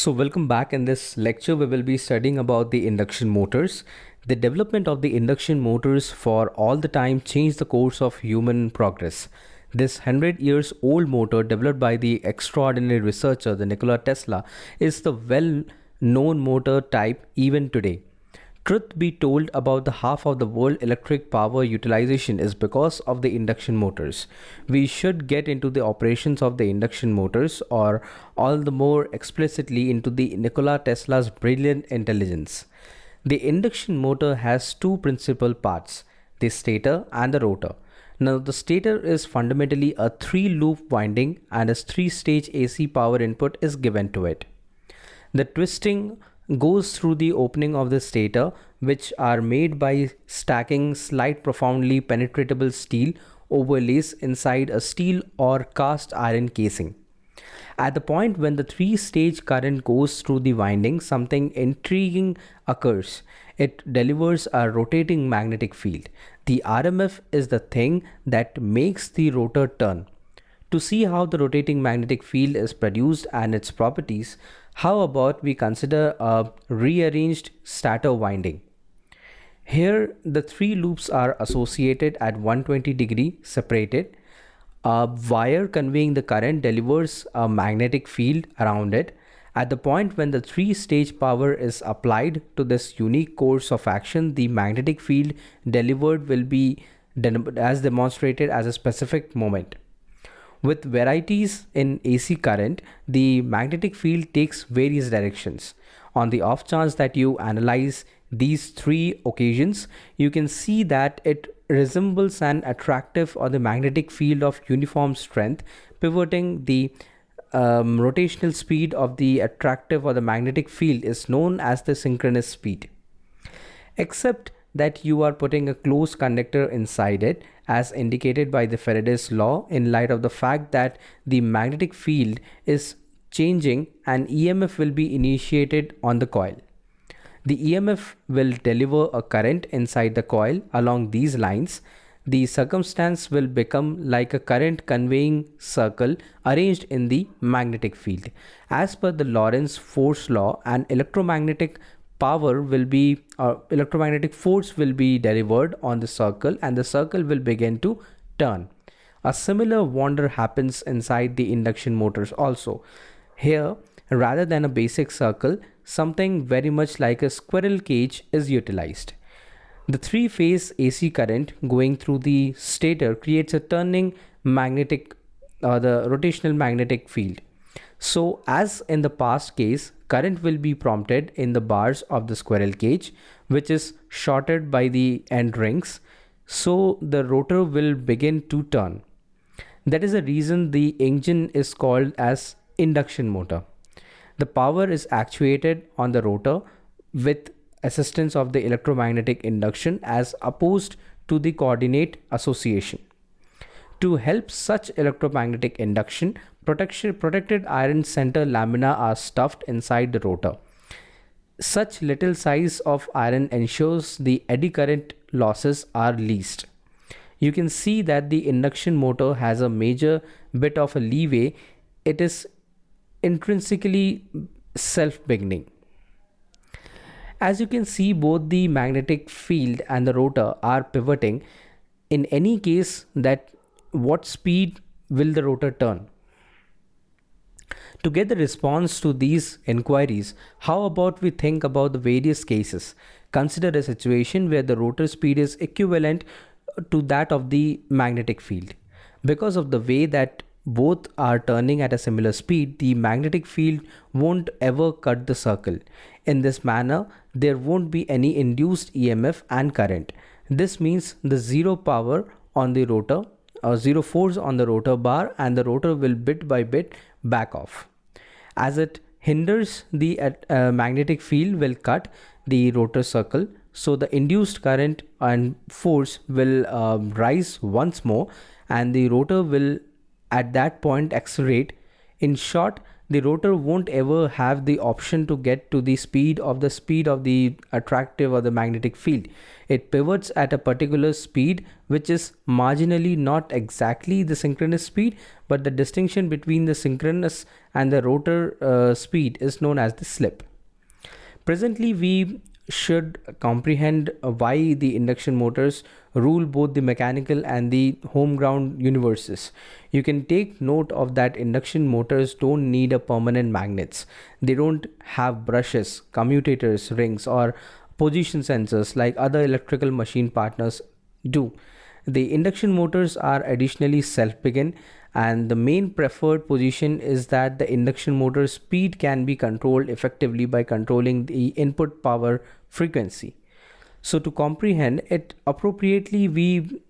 So, welcome back. In this lecture, we will be studying about the induction motors. The development of the induction motors for all the time changed the course of human progress. This 100 years old motor, developed by the extraordinary researcher, the Nikola Tesla, is the well known motor type even today. Truth be told, about the half of the world electric power utilization is because of the induction motors. We should get into the operations of the induction motors, or all the more explicitly into the Nikola Tesla's brilliant intelligence. The induction motor has two principal parts, the stator and the rotor. Now, the stator is fundamentally a three loop winding, and a three stage AC power input is given to it. The twisting goes through the opening of the stator, which are made by stacking slight profoundly penetratable steel overlays inside a steel or cast iron casing. At the point when the three stage current goes through the winding, something intriguing occurs. It delivers a rotating magnetic field. The RMF is the thing that makes the rotor turn. To see how the rotating magnetic field is produced and its properties, how about we consider a rearranged stator winding? Here, the three loops are associated at 120-degree separated. A wire conveying the current delivers a magnetic field around it. At the point when the three-stage power is applied to this unique course of action, the magnetic field delivered will be as demonstrated as a specific moment. With varieties in AC current, the magnetic field takes various directions. On the off chance that you analyze these three occasions, you can see that it resembles an attractive or the magnetic field of uniform strength, pivoting the rotational speed of the attractive or the magnetic field is known as the synchronous speed. Except that you are putting a closed conductor inside it, as indicated by the Faraday's law, in light of the fact that the magnetic field is changing, an EMF will be initiated on the coil. The EMF will deliver a current inside the coil along these lines. The circumstance will become like a current conveying circle arranged in the magnetic field. As per the Lorentz force law, an electromagnetic electromagnetic force will be delivered on the circle, and the circle will begin to turn. A similar wonder happens inside the induction motors also. Here, rather than a basic circle, something very much like a squirrel cage is utilized. The three-phase AC current going through the stator creates a turning magnetic the rotational magnetic field. So, as in the past case, current will be prompted in the bars of the squirrel cage, which is shorted by the end rings. So, the rotor will begin to turn. That is the reason the engine is called as induction motor. The power is actuated on the rotor with assistance of the electromagnetic induction as opposed to the coordinate association. To help such electromagnetic induction, protected iron center lamina are stuffed inside the rotor. Such little size of iron ensures the eddy current losses are least. You can see that the induction motor has a major bit of a leeway. It is intrinsically self-beginning. As you can see, both the magnetic field and the rotor are pivoting. In any case, that what speed will the rotor turn? To get the response to these inquiries, how about we think about the various cases? Consider a situation where the rotor speed is equivalent to that of the magnetic field. Because of the way that both are turning at a similar speed, the magnetic field won't ever cut the circle. In this manner, there won't be any induced EMF and current. This means the zero power on the rotor, or zero force on the rotor bar, and the rotor will bit by bit back off. As it hinders, the magnetic field will cut the rotor circle, so the induced current and force will rise once more, and the rotor will at that point accelerate. In short, the rotor won't ever have the option to get to the speed of the attractive or the magnetic field. It pivots at a particular speed, which is marginally not exactly the synchronous speed, but the distinction between the synchronous and the rotor speed is known as the slip. Presently, we should comprehend why the induction motors rule both the mechanical and the home ground universes. You can take note of that induction motors don't need a permanent magnets. They don't have brushes, commutators, rings, or position sensors like other electrical machine partners do. The induction motors are additionally self-begin, and the main preferred position is that the induction motor speed can be controlled effectively by controlling the input power frequency. So to comprehend it appropriately, we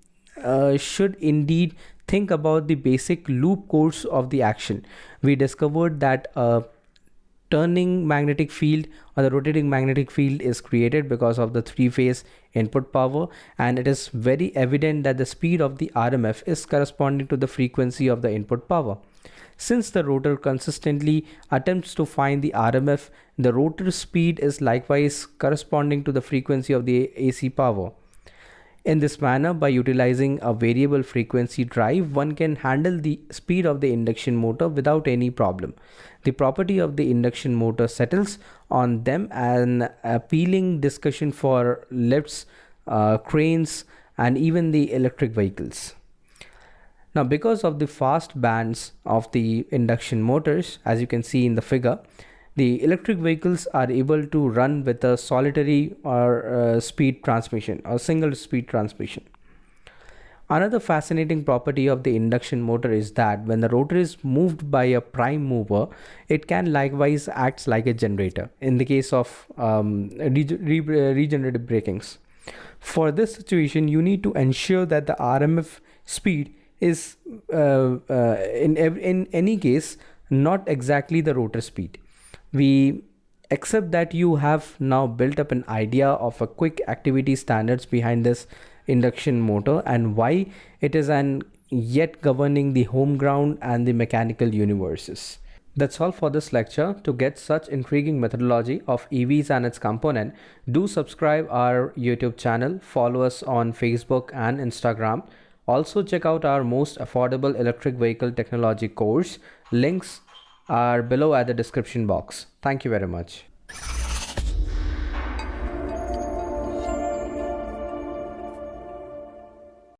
should indeed think about the basic loop course of the action. We discovered that turning magnetic field or the rotating magnetic field is created because of the three-phase input power, and it is very evident that the speed of the RMF is corresponding to the frequency of the input power. Since the rotor consistently attempts to find the RMF, the rotor speed is likewise corresponding to the frequency of the AC power. In this manner, by utilizing a variable frequency drive, one can handle the speed of the induction motor without any problem. The property of the induction motor settles on them, an appealing discussion for lifts, cranes, and even the electric vehicles. Now, because of the fast bands of the induction motors, as you can see in the figure, the electric vehicles are able to run with a solitary or speed transmission or single speed transmission. Another fascinating property of the induction motor is that when the rotor is moved by a prime mover, it can likewise act like a generator in the case of regenerative brakings. For this situation, you need to ensure that the RMF speed is in any case not exactly the rotor speed. We accept that you have now built up an idea of a quick activity standards behind this induction motor and why it is an yet governing the home ground and the mechanical universes. That's all for this lecture. To get such intriguing methodology of EVs and its component, do subscribe our YouTube channel, follow us on Facebook and Instagram. Also check out our most affordable electric vehicle technology course. Links are below at the description box. Thank you very much.